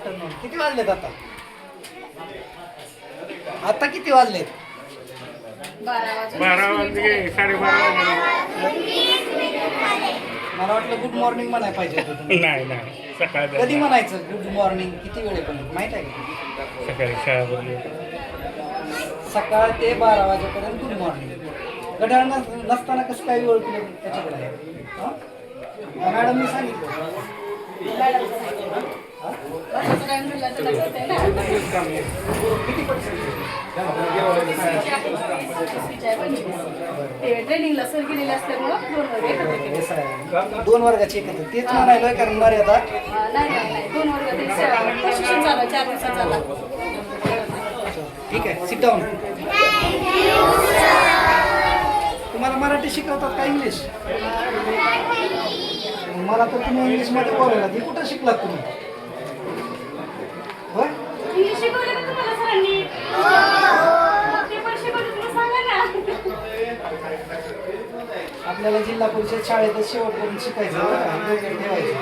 Afternoon. किती वाजलेत आता? आता किती वाजलेत? 12 वाजले 12:30 वाजले. मला वाटलं गुड मॉर्निंग म्हणायला पाहिजे होतं तुम्ही. नाही सकाळी कधी म्हणायचं गुड मॉर्निंग? किती वेळेपर्यंत माहित आहे का? सकाळी शाळा भरली. सकाळ ते 12 वाजेपर्यंत गुड मॉर्निंग. घड्याळ नसताना कसं काय वेळ केलं त्याच्याकडे आहे? हा? मॅडमनी सांगितलं. किती ट्रेनिंगला सर गेलेले असल्यामुळं 2 वर्गाची एकत्र तेच म्हणायला कारण मर्यादा नाही 2 वर्गात प्रशिक्षण झालं 4 दिवसात झालं. ठीक आहे. Sit down. तुम्हाला मराठी शिकवतात का इंग्लिश? मला तर तुम्ही इंग्लिशमध्ये बोलायला ती कुठं शिकलात तुम्ही? होय? इंग्लिश शिकवलं का तुम्हाला सरांनी? ते पण शिकवलं तुम्ही सांगा ना. आपल्याला जिल्हा परिषद शाळेतच शेवटपर्यंत शिकायचं, ठेवायचं.